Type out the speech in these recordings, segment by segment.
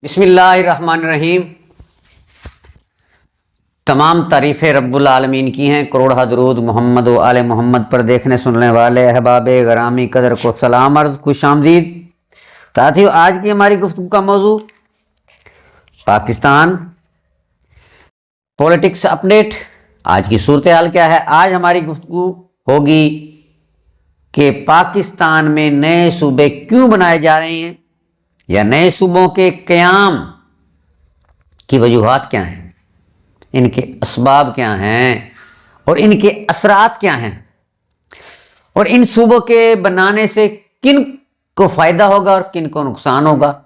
बिस्मिल्लाहिर्रहमानिर्रहीम। तमाम तारीफ़ें रब्बुल आलमीन की हैं। करोड़ दरूद मोहम्मद व आले मोहम्मद पर देखने सुनने वाले अहबाब गरामी कदर को सलाम अर्ज़ खुशामदीद। साथियों, आज की हमारी गुफ्तगू का मौजू पाकिस्तान पॉलिटिक्स अपडेट। आज की सूरत हाल क्या है। आज हमारी गुफ्तगू होगी कि पाकिस्तान में नए सूबे क्यों बनाए जा रहे हैं या नए सूबों के क़याम की वजूहात क्या हैं, इनके असबाब क्या हैं और इनके असरात क्या हैं, और इन सूबों के बनाने से किन को फ़ायदा होगा और किन को नुकसान होगा,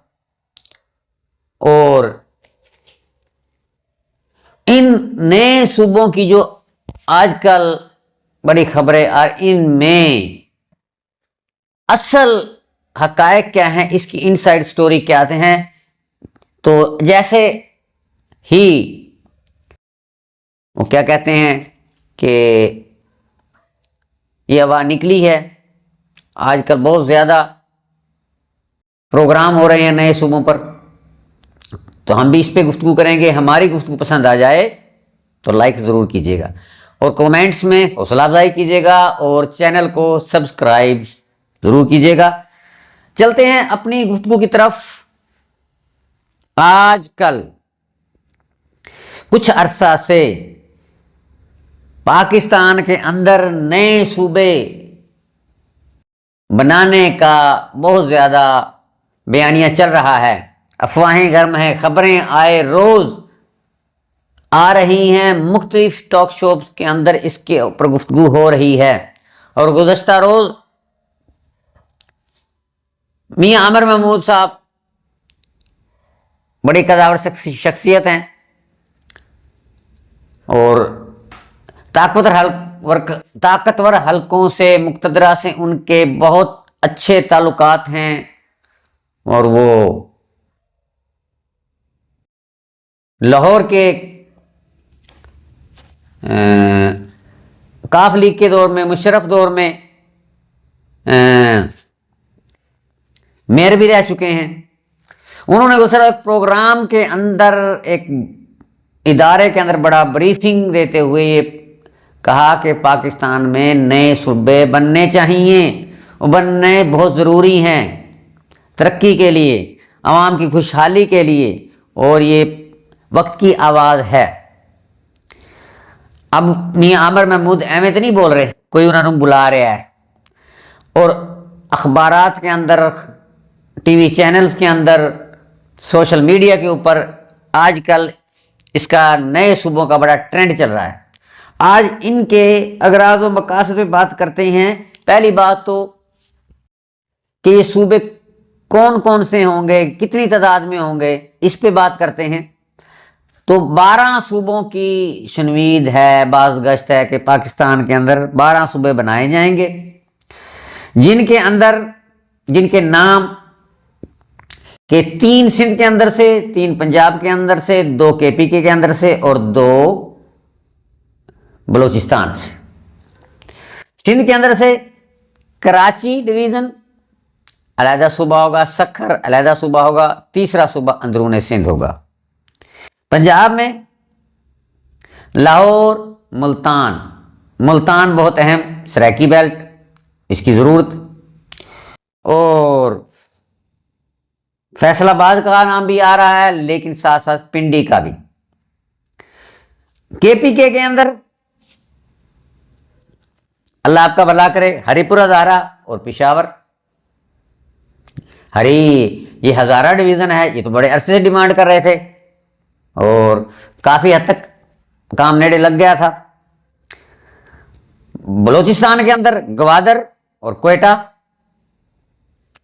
और इन नए सूबों की जो आजकल बड़ी खबरें और इनमें असल हकायक क्या हैं, इसकी इनसाइड स्टोरी क्या आते हैं। तो जैसे ही वो क्या कहते हैं कि ये हवा निकली है, आजकल बहुत ज़्यादा प्रोग्राम हो रहे हैं नए सूबों पर, तो हम भी इस पे गुफ्तगू करेंगे। हमारी गुफ्तगू पसंद आ जाए तो लाइक ज़रूर कीजिएगा और कमेंट्स में हौसला अफजाई कीजिएगा और चैनल को सब्सक्राइब ज़रूर कीजिएगा। चलते हैं अपनी गुफ्तगू की तरफ। आजकल कुछ अरसा से पाकिस्तान के अंदर नए सूबे बनाने का बहुत ज़्यादा बयानिया चल रहा है, अफवाहें गर्म हैं, खबरें आए रोज़ आ रही हैं, मुख्तलिफ टॉक शोज के अंदर इसके ऊपर गुफ्तगू हो रही है। और गुज़श्ता रोज़ मियां आमिर महमूद साहब बड़ी कदावर शख्सियत हैं और ताकतवर हलकों से मुक्तदरा से उनके बहुत अच्छे ताल्लुकात हैं और वो लाहौर के काफ लीग के दौर में, मुशर्रफ दौर में मेयर भी रह चुके हैं। उन्होंने दूसरा एक प्रोग्राम के अंदर, एक इदारे के अंदर बड़ा ब्रीफिंग देते हुए ये कहा कि पाकिस्तान में नए सूबे बनने चाहिए और बनने बहुत ज़रूरी हैं तरक्की के लिए, आवाम की खुशहाली के लिए, और ये वक्त की आवाज़ है। अब मियां आमिर महमूद एवं तो नहीं बोल रहे, कोई उन्होंने बुला रहा है और अखबारात के अंदर, टीवी चैनल्स के अंदर, सोशल मीडिया के ऊपर आजकल इसका नए सूबों का बड़ा ट्रेंड चल रहा है। आज इनके अगराज व मकासद पे बात करते हैं। पहली बात तो कि ये सूबे कौन कौन से होंगे, कितनी तादाद में होंगे, इस पे बात करते हैं। तो 12 सूबों की शनवीद है, बाज़ गश्त है कि पाकिस्तान के अंदर 12 सूबे बनाए जाएंगे, जिनके नाम कि 3 सिंध के अंदर से, 3 पंजाब के अंदर से, 2 KPK के अंदर से और 2 बलूचिस्तान से। सिंध के अंदर से कराची डिवीज़न अलहदा सूबा होगा, सक्खर अलहदा सूबा होगा, तीसरा सूबा अंदरून सिंध होगा। पंजाब में लाहौर, मुल्तान बहुत अहम, सराकी बेल्ट, इसकी ज़रूरत, और फैसलाबाद का नाम भी आ रहा है, लेकिन साथ साथ पिंडी का भी। KPK के अंदर अल्लाह आपका भला करे, हरिपुर हज़ारा और पेशावर। ये हज़ारा डिवीज़न है, ये तो बड़े अरसे से डिमांड कर रहे थे और काफ़ी हद तक काम नेड़े लग गया था। बलूचिस्तान के अंदर ग्वादर और क्वेटा,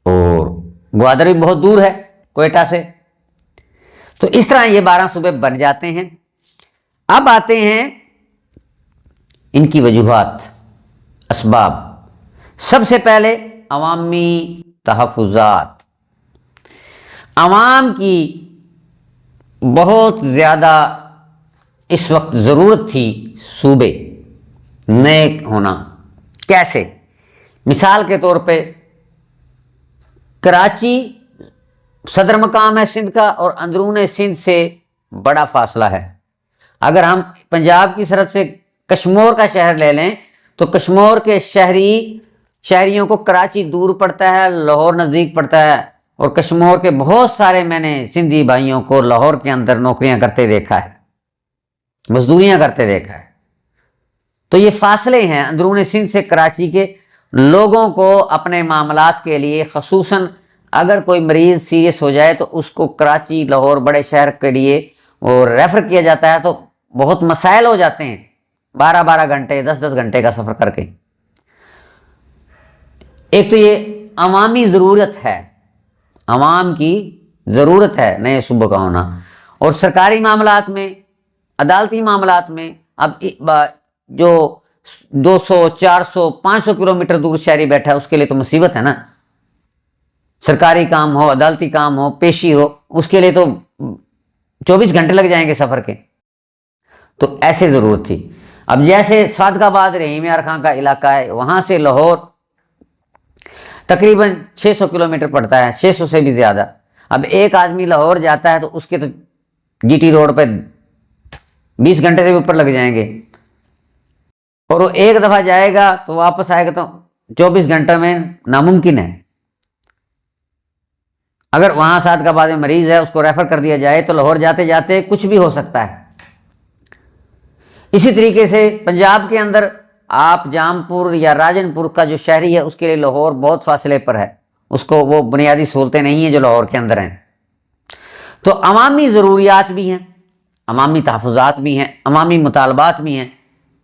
और ग्वादर भी बहुत दूर है क्वेटा से। तो इस तरह ये 12 सूबे बन जाते हैं। अब आते हैं इनकी वजूहात, असबाब। सबसे पहले अवामी तहफ़्फ़ुज़ात। अवाम की बहुत ज़्यादा इस वक्त ज़रूरत थी सूबे नए होना। कैसे? मिसाल के तौर पे कराची सदर मकाम है सिंध का और अंदरून सिंध से बड़ा फासला है। अगर हम पंजाब की सरहद से कश्मीर का शहर ले लें तो कश्मीर के शहरियों को कराची दूर पड़ता है, लाहौर नज़दीक पड़ता है। और कश्मीर के बहुत सारे मैंने सिंधी भाइयों को लाहौर के अंदर नौकरियां करते देखा है, मजदूरियां करते देखा है। तो ये फासले हैं अंदरून सिंध से कराची के। लोगों को अपने मामलात के लिए, खसूसन अगर कोई मरीज़ सीरियस हो जाए तो उसको कराची, लाहौर बड़े शहर के लिए और रेफ़र किया जाता है, तो बहुत मसाइल हो जाते हैं 12-12 घंटे, 10-10 घंटे का सफ़र करके। एक तो ये अवामी ज़रूरत है, अवाम की ज़रूरत है नए सूबे का होना। और सरकारी मामलात में, अदालती मामलात में अब जो 200, 400, 500 किलोमीटर दूर शहरी बैठा है उसके लिए तो मुसीबत है ना। सरकारी काम हो, अदालती काम हो, पेशी हो, उसके लिए तो 24 घंटे लग जाएंगे सफ़र के। तो ऐसे ज़रूरत थी। अब जैसे सादकाबाद रहीम यार खां का इलाका है, वहाँ से लाहौर तकरीबन 600 किलोमीटर पड़ता है, 600 से भी ज़्यादा। अब एक आदमी लाहौर जाता है तो उसके तो जीटी रोड पे 20 घंटे से भी ऊपर लग जाएंगे। और वो एक दफ़ा जाएगा तो वापस आएगा तो 24 घंटे में नामुमकिन है। अगर वहाँ सादकाबाद में मरीज़ है, उसको रेफ़र कर दिया जाए तो लाहौर जाते जाते कुछ भी हो सकता है। इसी तरीके से पंजाब के अंदर आप जामपुर या राजनपुर का जो शहरी है उसके लिए लाहौर बहुत फासले पर है, उसको वो बुनियादी सहूलतें नहीं हैं जो लाहौर के अंदर हैं। तो अवामी ज़रूरियात भी हैं, अवामी तहफ़्फ़ुज़ात भी हैं, अवामी मुतालबात भी हैं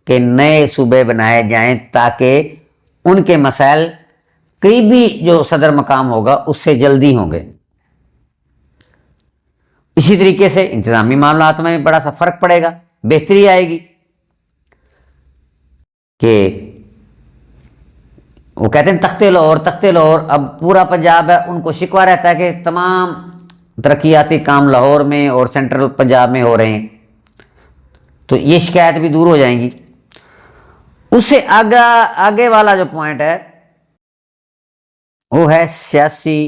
कि नए सूबे बनाए जाएं ताकि उनके मसाइल करीबी जो सदर मकाम होगा उससे जल्दी होंगे। इसी तरीके से इंतज़ामी मामलात में बड़ा सा फ़र्क पड़ेगा, बेहतरी आएगी। कि वो कहते हैं तख्ते लाहौर, अब पूरा पंजाब है, उनको शिकवा रहता है कि तमाम तरक्याती काम लाहौर में और सेंट्रल पंजाब में हो रहे हैं, तो ये शिकायत भी दूर हो जाएंगी। उससे आगे वाला जो पॉइंट है वो है सियासी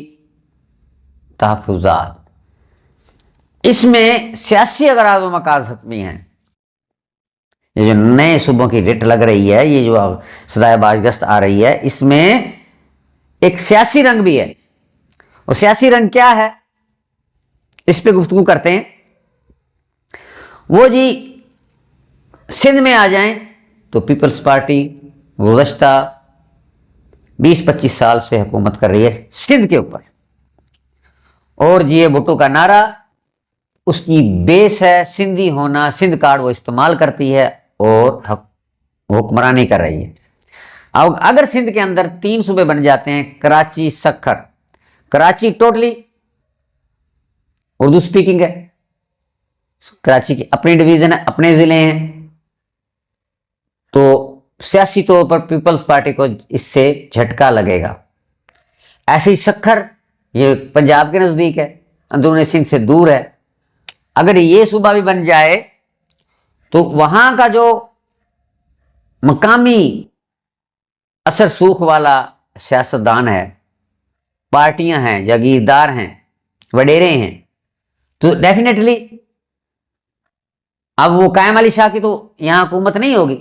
तहफ़्फ़ुज़ात। इसमें सियासी अगराज़ व मकासद भी हैं। ये जो नए सूबों की रिट लग रही है, ये जो सदाए बाज़गश्त आ रही है, इसमें एक सियासी रंग भी है। और सियासी रंग क्या है, इस पे गुफ्तगू करते हैं। वो जी सिंध में आ जाएं तो पीपल्स पार्टी गुज़श्ता 20-25 साल से हुकूमत कर रही है सिंध के ऊपर। और जी भुट्टो का नारा, उसकी बेस है सिंधी होना, सिंध कार्ड वो इस्तेमाल करती है और हुक्मरानी कर रही है। अब अगर सिंध के अंदर 3 सूबे बन जाते हैं, कराची, सक्खर। कराची टोटली उर्दू स्पीकिंग है, कराची की अपनी डिवीज़न है, अपने ज़िले हैं, तो सियासी तौर पर पीपल्स पार्टी को इससे झटका लगेगा। ऐसे ही सक्खर, ये पंजाब के नज़दीक है, अंदरून सिंध से दूर है। अगर ये सूबा भी बन जाए तो वहां का जो मकामी असर सूख वाला सियासतदान है, पार्टियां हैं, जागीरदार हैं, वडेरे हैं, तो डेफिनेटली अब वो कायम अली शाह की तो यहां हुकूमत नहीं होगी,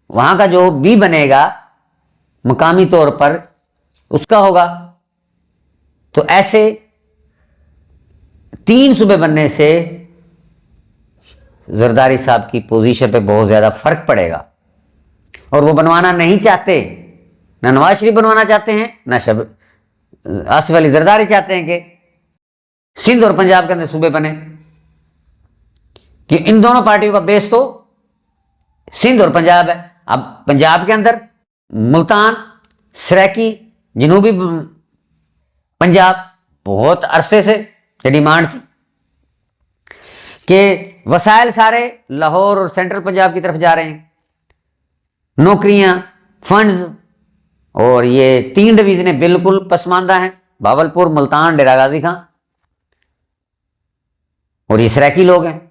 वहां का जो भी बनेगा मकामी तौर पर उसका होगा। तो ऐसे 3 सूबे बनने से जरदारी साहब की पोजीशन पे बहुत ज़्यादा फ़र्क पड़ेगा। और वो बनवाना नहीं चाहते, ना नवाज शरीफ बनवाना चाहते हैं, ना आसिफ अली जरदारी चाहते हैं कि सिंध और पंजाब के अंदर सूबे बने, कि इन दोनों पार्टियों का बेस तो सिंध और पंजाब है। अब पंजाब के अंदर मुल्तान, सराकी, जनूबी पंजाब बहुत अरसे से डिमांड थी कि वसाइल सारे लाहौर और सेंट्रल पंजाब की तरफ जा रहे हैं, नौकरियां, फंड्स, और ये 3 डिवीजनें बिल्कुल पसमानदा हैं, भावलपुर, मुल्तान, डेरा गाजी खां। और ये सराकी लोग हैं,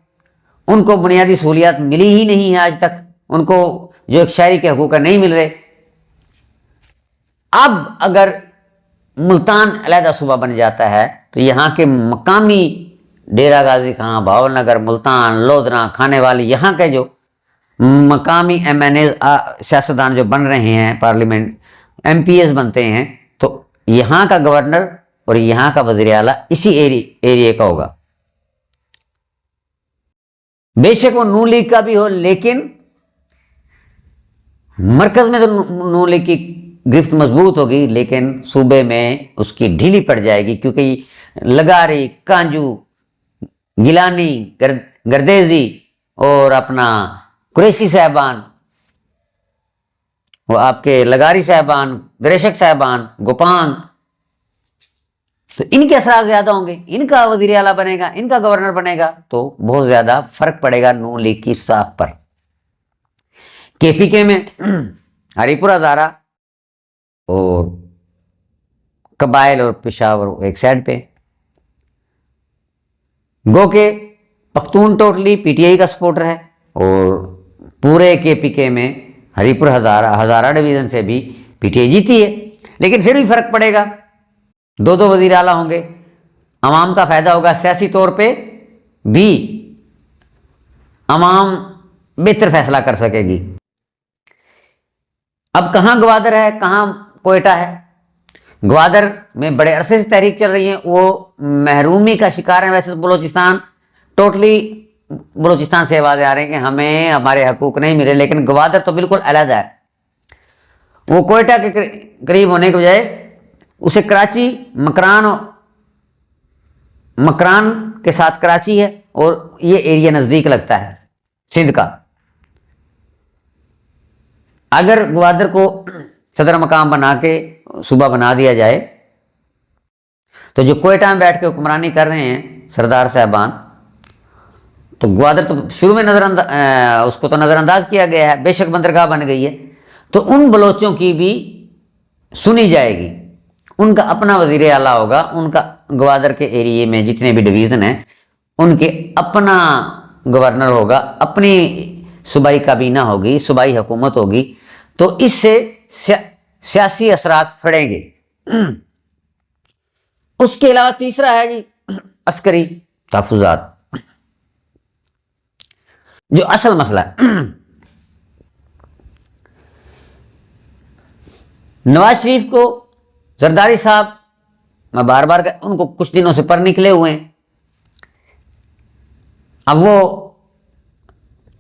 उनको बुनियादी सहूलियात मिली ही नहीं है आज तक, उनको जो एक शहरी के हकूक़ नहीं मिल रहे। अब अगर मुल्तान अलहदा सूबा बन जाता है तो यहाँ के मकामी डेरा गाजी खां, भावलनगर, मुल्तान, लोधना, खाने वाली यहाँ के जो मकामी MNA सियासतदान जो बन रहे हैं, पार्लियामेंट MPs बनते हैं, तो यहाँ का गवर्नर और यहाँ का वज़ीर आला इसी एरिया का होगा। बेशक वो नून लीग का भी हो, लेकिन मरकज में तो नून लीग की गिरफ्त मजबूत होगी, लेकिन सूबे में उसकी ढीली पड़ जाएगी, क्योंकि लगारी, कांजू, गिलानी, गर्देजी और अपना कुरैशी साहबान, वो आपके लगारी साहबान, ग्रेशक साहबान, गोपांग, तो इनके असरात ज्यादा होंगे। इनका वजीर आला बनेगा, इनका गवर्नर बनेगा, तो बहुत ज्यादा फर्क पड़ेगा नून लीग की साख पर। KPK में हरिपुर हजारा और कबाइल और पेशावर एक साइड पे, गो के पख्तून टोटली PTI का सपोर्टर है, और पूरे KPK में हरिपुर हजारा डिवीजन से भी PTI जीती है, लेकिन फिर भी फर्क पड़ेगा। दो वजीर आला होंगे, अवाम का फायदा होगा, सियासी तौर पे भी अवाम बेहतर फैसला कर सकेगी। अब कहाँ गवादर है, कहाँ कोयटा है? ग्वादर में बड़े अरसे से तहरीक चल रही है, वो महरूमी का शिकार है। वैसे तो बलोचिस्तान टोटली, बलोचिस्तान से आवाज़ें आ रही हैं कि हमें हमारे हकूक नहीं मिले, लेकिन ग्वादर तो बिल्कुल अलग है। वो कोयटा के करीब होने के बजाय उसे कराची, मकरान के साथ कराची है, और ये एरिया नज़दीक लगता है सिंध का। अगर ग्वादर को सदर मकाम बना के सूबा बना दिया जाए, तो जो कोयटा में बैठ के हुक्मरानी कर रहे हैं सरदार साहबान, तो ग्वादर तो शुरू में उसको तो नज़रअंदाज किया गया है, बेशक बंदरगाह बन गई है, तो उन बलोचों की भी सुनी जाएगी। उनका अपना वजीर आला होगा, उनका ग्वादर के एरिए में जितने भी डिवीज़न हैं उनके अपना गवर्नर होगा, अपनी सूबाई काबीना होगी, सूबाई हुकूमत होगी, तो इससे सियासी असरात फड़ेंगे। उसके अलावा तीसरा है जी अस्करी तहफ़्फ़ुज़ात, जो असल मसला है। नवाज शरीफ को जरदारी साहब, मैं बार बार उनको कुछ दिनों से पर निकले हुए हैं, अब वो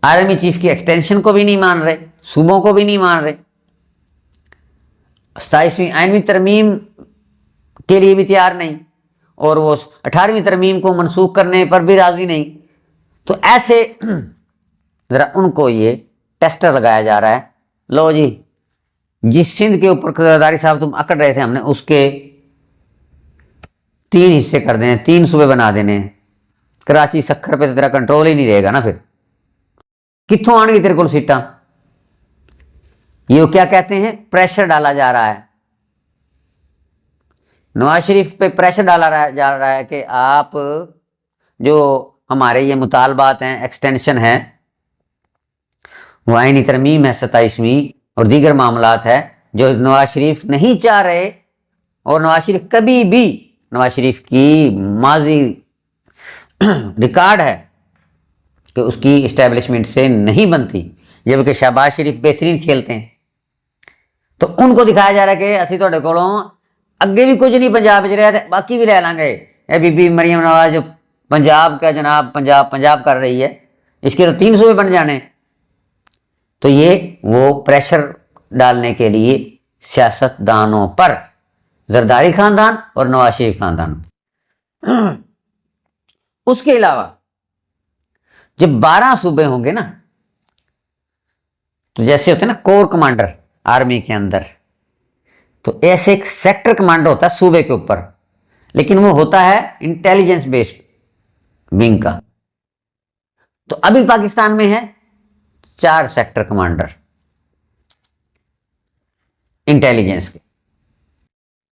आर्मी चीफ की एक्सटेंशन को भी नहीं मान रहे, सूबों को भी नहीं मान रहे, 27वीं आइनवी तरमीम के लिए भी तैयार नहीं, और वो 18वीं तरमीम को मनसूख करने पर भी राजी नहीं। तो ऐसे ज़रा उनको ये टेस्टर लगाया जा रहा है, लो जी जिस सिंध के ऊपर जरदारी साहब तुम अकड़ रहे थे, हमने उसके 3 हिस्से कर देने, 3 सूबे बना देने। कराची सखर पे तो तेरा कंट्रोल ही नहीं रहेगा ना, फिर कित्थों आएंगी तेरे को सीटां? ये क्या कहते हैं, प्रेशर डाला जा रहा है। नवाज शरीफ पे प्रेशर डाला जा रहा है कि आप जो हमारे ये मुतालबात हैं, एक्सटेंशन है, वो आईनी तरमीम है 27वीं और दीगर मामलात है, जो नवाज शरीफ नहीं चाह रहे। और नवाज शरीफ कभी भी, नवाज शरीफ की माजी रिकॉर्ड है कि उसकी इस्टेब्लिशमेंट से नहीं बनती, जबकि शहबाज शरीफ बेहतरीन खेलते हैं। तो उनको दिखाया जा रहा है कि असी तो कोलों अगे भी कुछ नहीं पंजाब च रहा थे, बाकी भी लै लांगे। ये बीबी मरियम नवाज जो पंजाब का जनाब पंजाब कर रही है, इसके तो 3 सूबे बन जाने। तो ये वो प्रेशर डालने के लिए सियासतदानों पर, जरदारी खानदान और नवाज शरीफ खानदान। उसके अलावा जब 12 सूबे होंगे ना, तो जैसे होते हैं ना कोर कमांडर आर्मी के अंदर, तो ऐसे एक सेक्टर कमांडर होता है सूबे के ऊपर, लेकिन वो होता है इंटेलिजेंस बेस्ड विंग का। तो अभी पाकिस्तान में है 4 सेक्टर कमांडर इंटेलिजेंस के।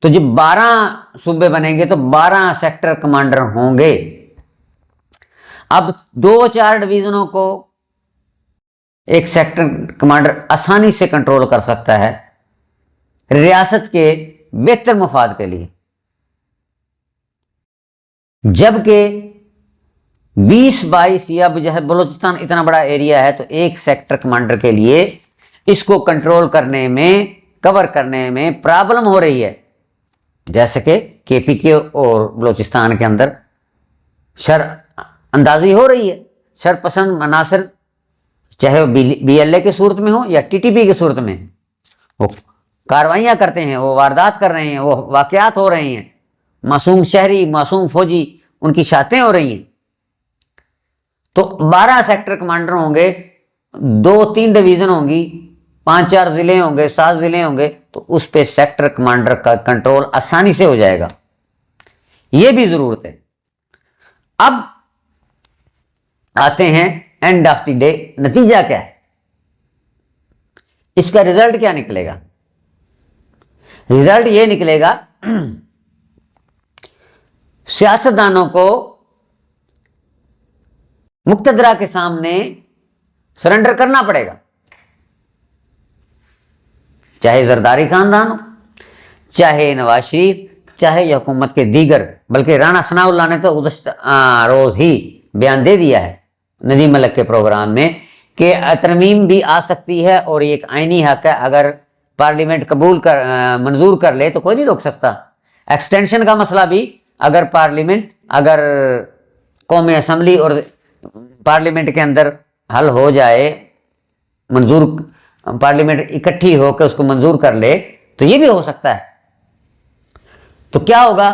तो जब 12 सूबे बनेंगे तो 12 सेक्टर कमांडर होंगे। अब 2-4 डिवीजनों को एक सेक्टर कमांडर आसानी से कंट्रोल कर सकता है। रियासत के बेहतर मुफाद के लिए। जबकि 20-22 या बलूचिस्तान इतना बड़ा एरिया है, तो एक सेक्टर कमांडर के लिए इसको कंट्रोल करने में, कवर करने में प्रॉब्लम हो रही है। जैसे कि केपीके और बलूचिस्तान के अंदर शर अंदाजी हो रही है, शरपसंद मनासर, चाहे वो बीएलए की सूरत में हो या टीटीपी की सूरत में, वो कार्रवाइयाँ करते हैं, वो वारदात कर रहे हैं, वो वाकयात हो रहे हैं, मासूम शहरी, मासूम फौजी, उनकी शातें हो रही हैं। तो 12 सेक्टर कमांडर होंगे, 2-3 डिवीज़न होंगी, 5-4 ज़िले होंगे, 7 ज़िले होंगे, तो उस पे सेक्टर कमांडर का कंट्रोल आसानी से हो जाएगा। ये भी ज़रूरत है। अब आते हैं एंड ऑफ द डे, नतीजा क्या है, इसका रिजल्ट क्या निकलेगा? रिजल्ट ये निकलेगा, सियासतदानों को मुक्तदरा के सामने सरेंडर करना पड़ेगा, चाहे जरदारी खानदान हो, चाहे नवाज शरीफ, चाहे हुकूमत के दीगर। बल्कि राना सनाउल्लाह ने तो गुज़श्ता रोज ही बयान दे दिया है नदीम मलिक के प्रोग्राम में कि तरमीम भी आ सकती है और एक आईनी हक है, अगर पार्लियामेंट मंजूर कर ले तो कोई नहीं रोक सकता। एक्सटेंशन का मसला भी अगर पार्लियामेंट, अगर कौमी असम्बली और पार्लियामेंट के अंदर हल हो जाए, मंजूर, पार्लियामेंट इकट्ठी होकर उसको मंजूर कर ले, तो ये भी हो सकता है। तो क्या होगा,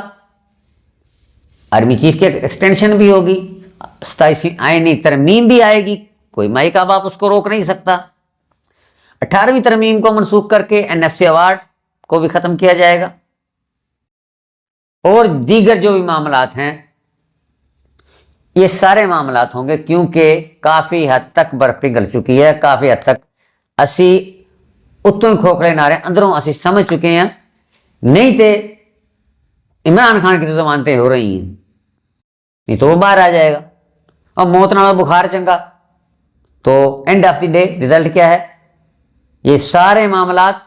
आर्मी चीफ की एक्सटेंशन भी होगी, 27वीं आईनी तरमीम भी आएगी, कोई माई का बाप उसको रोक नहीं सकता। 18वीं तरमीम को मनसूख करके एनएफसी अवार्ड को भी खत्म किया जाएगा, और दीगर जो भी मामलात हैं, ये सारे मामलात होंगे, क्योंकि काफ़ी हद तक बर्फ पिघल चुकी है, काफ़ी हद तक असी उतों खोखले नारे अंदरों असी समझ चुके हैं। नहीं तो इमरान खान की तो जमानतें हो रही हैं, नहीं तो वो बाहर आ जाएगा, और मौत नाल बुखार चंगा। तो end of the day result क्या है, ये सारे मामलात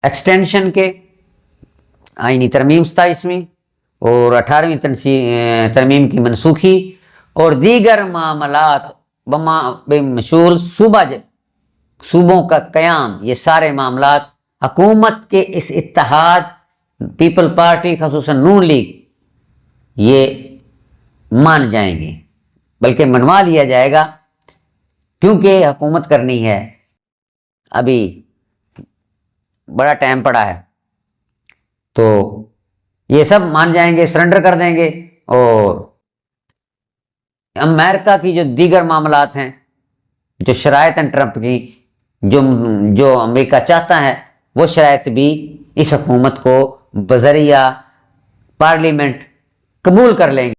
एक्सटेंशन के, आईनी तरमीम 27वीं और 18वीं तरमीम की मनसूखी और दीगर मामलात बेमशूल सूबों का क़याम, ये सारे मामलात हुकूमत के इस इत्तेहाद, पीपल पार्टी ख़ुसूसन नून लीग, ये मान जाएंगे, बल्कि मनवा लिया जाएगा, क्योंकि हुकूमत करनी है, अभी बड़ा टाइम पड़ा है। तो ये सब मान जाएंगे, सरेंडर कर देंगे, और अमेरिका की जो दीगर मामलात हैं, जो शराइत हैं ट्रंप की, जो अमेरिका चाहता है, वो शराइत भी इस हुकूमत को बज़रिया पार्लियामेंट कबूल कर लेंगे।